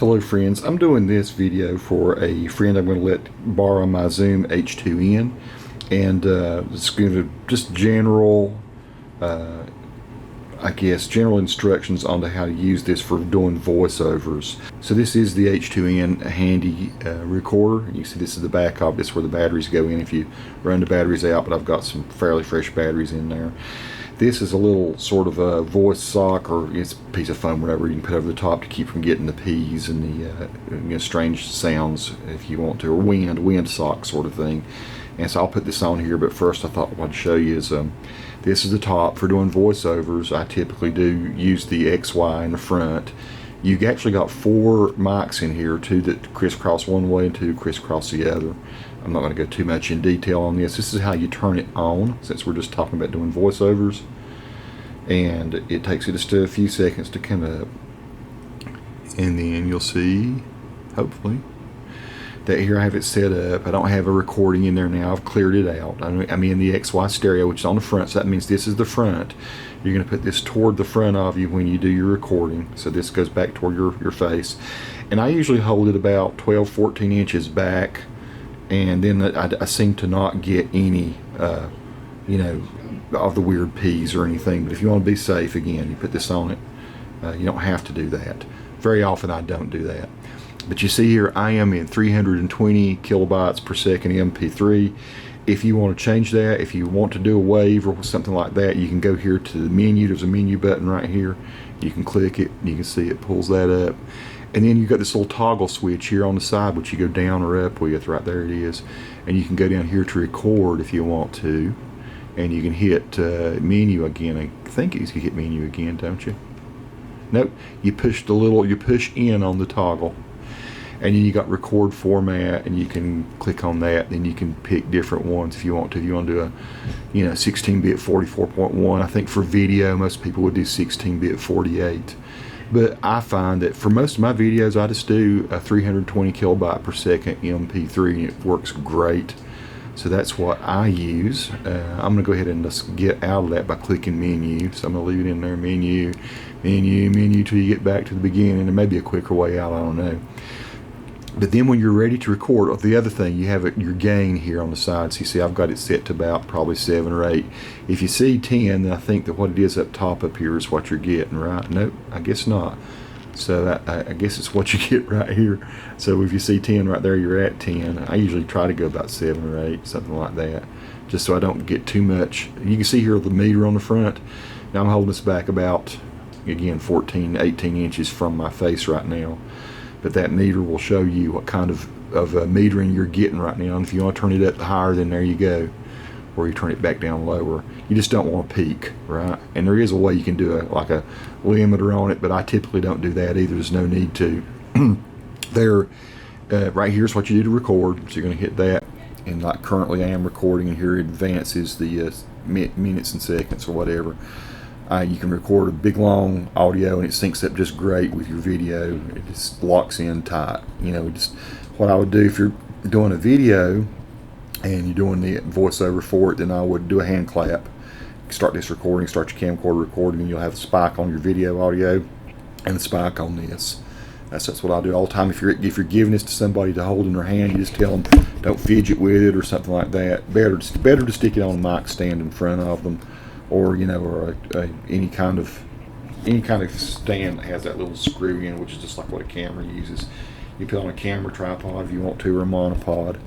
Hello friends, I'm doing this video for a friend I'm going to let borrow my Zoom H2n, and it's going to just general general instructions on how to use this for doing voiceovers. So this is the H2n handy recorder. You see this is the back of this, where the batteries go in if you run the batteries out, but I've got some fairly fresh batteries in there. This is a little sort of a voice sock, or it's a piece of foam, whatever you can put over the top to keep from getting the P's and the strange sounds if you want to, or wind sock sort of thing. And so I'll put this on here, but first I thought what I'd show you is this is the top for doing voiceovers. I typically do use the XY in the front. You've actually got 4 mics in here, 2 that crisscross one way and 2 crisscross the other. I'm not going to go too much in detail on this. This is how you turn it on, since we're just talking about doing voiceovers. And it takes it just a few seconds to come up. And then you'll see, hopefully, that here I have it set up. I don't have a recording in there now. I've cleared it out. I'm in the XY stereo, which is on the front, so that means this is the front. You're going to put this toward the front of you when you do your recording. So this goes back toward your face. And I usually hold it about 12-14 inches back. And then I seem to not get any, of the weird P's or anything. But if you want to be safe, again, you put this on it. You don't have to do that. Very often I don't do that. But you see here, I am in 320 kilobytes per second MP3. If you want to change that, if you want to do a wave or something like that, you can go here to the menu. There's a menu button right here. You can click it. You can see it pulls that up. And then you've got this little toggle switch here on the side, which you go down or up with. Right there it is. And you can go down here to record if you want to. And you can hit menu again. I think you can hit menu again, don't you? Nope. You push in on the toggle. And then you got record format, and you can click on that. Then you can pick different ones if you want to. If you want to do a 16-bit 44.1. I think for video, most people would do 16-bit 48. But I find that for most of my videos, I just do a 320 kilobyte per second MP3, and it works great. So that's what I use. I'm going to go ahead and just get out of that by clicking menu. So I'm going to leave it in there, menu, till you get back to the beginning. There may be a quicker way out, I don't know. But then when you're ready to record, the other thing, you have your gain here on the side. So you see I've got it set to about probably 7 or 8. If you see 10, then I think that what it is up top up here is what you're getting, right? Nope, I guess not. So I guess it's what you get right here. So if you see 10 right there, you're at 10. I usually try to go about 7 or 8, something like that, just so I don't get too much. You can see here the meter on the front. Now I'm holding this back about, again, 14, 18 inches from my face right now. But that meter will show you what kind of metering you're getting right now. And if you want to turn it up higher, then there you go. Or you turn it back down lower. You just don't want to peak, right? And there is a way you can do like a limiter on it, but I typically don't do that either. There's no need to. Right here's what you do to record. So you're going to hit that. And like currently I am recording, and here it advances the minutes and seconds or whatever. You can record a big long audio, and it syncs up just great with your video. It just locks in tight. What I would do if you're doing a video and you're doing the voiceover for it, then I would do a hand clap. Start this recording, start your camcorder recording, and you'll have a spike on your video audio and a spike on this. That's what I do all the time. If you're giving this to somebody to hold in their hand, you just tell them don't fidget with it or something like that. Better to stick it on a mic stand in front of them. Or any kind of stand that has that little screw in, which is just like what a camera uses. You put it on a camera tripod if you want to, or a monopod.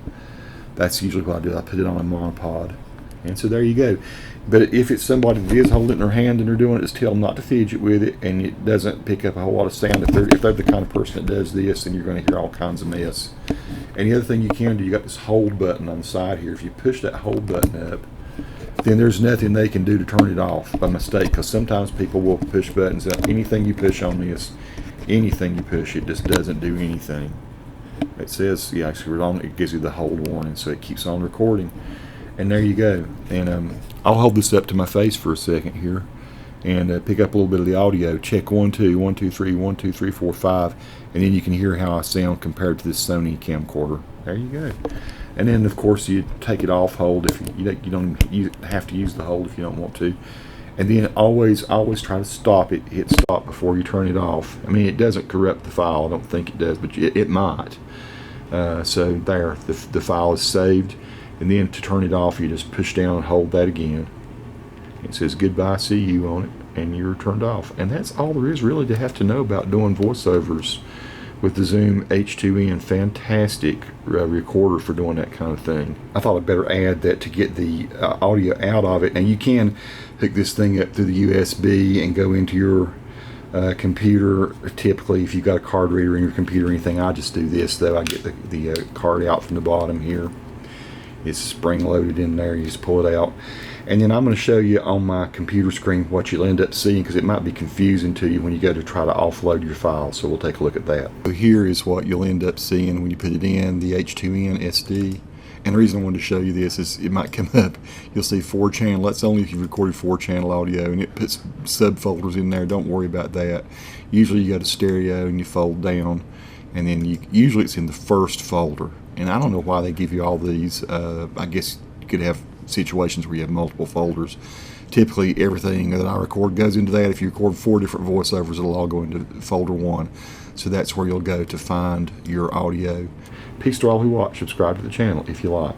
That's usually what I do. I put it on a monopod, and so there you go. But if it's somebody that is holding it in their hand and they're doing it, just tell them not to fidget with it, and it doesn't pick up a whole lot of sound. If they're the kind of person that does this, then you're going to hear all kinds of mess. And the other thing you can do, you got this hold button on the side here. If you push that hold button up, then there's nothing they can do to turn it off by mistake, because sometimes people will push buttons up. Anything you push on this, anything you push, it just doesn't do anything. It says, it gives you the hold warning, so it keeps on recording. And there you go. And I'll hold this up to my face for a second here and pick up a little bit of the audio. Check 1 2 1 2 3 1 2 3 4 5, and then you can hear how I sound compared to this Sony camcorder. There you go. And then of course you take it off hold if you don't have to use the hold if you don't want to. And then always try to stop it. Hit stop before you turn it off. I mean, it doesn't corrupt the file. I don't think it does, but it might. So there, the file is saved. And then to turn it off, you just push down and hold that again. It says goodbye, see you on it, and you're turned off. And that's all there is really to have to know about doing voiceovers with the Zoom H2n. Fantastic recorder for doing that kind of thing. I thought I'd better add that to get the audio out of it. And you can hook this thing up through the USB and go into your computer. Typically, if you've got a card reader in your computer or anything, I just do this though. I get the card out from the bottom here. It's spring loaded in there. You just pull it out. And then I'm going to show you on my computer screen what you'll end up seeing, because it might be confusing to you when you go to try to offload your file. So we'll take a look at that. So here is what you'll end up seeing when you put it in, the H2n SD. And the reason I wanted to show you this is it might come up. You'll see 4-channel. That's only if you've recorded 4-channel audio, and it puts subfolders in there. Don't worry about that. Usually you go to stereo and you fold down, and then usually it's in the first folder. And I don't know why they give you all these. I guess you could have situations where you have multiple folders. Typically everything that I record goes into that. If you record 4 different voiceovers, it'll all go into folder 1. So that's where you'll go to find your audio. Peace to all who watch. Subscribe to the channel if you like.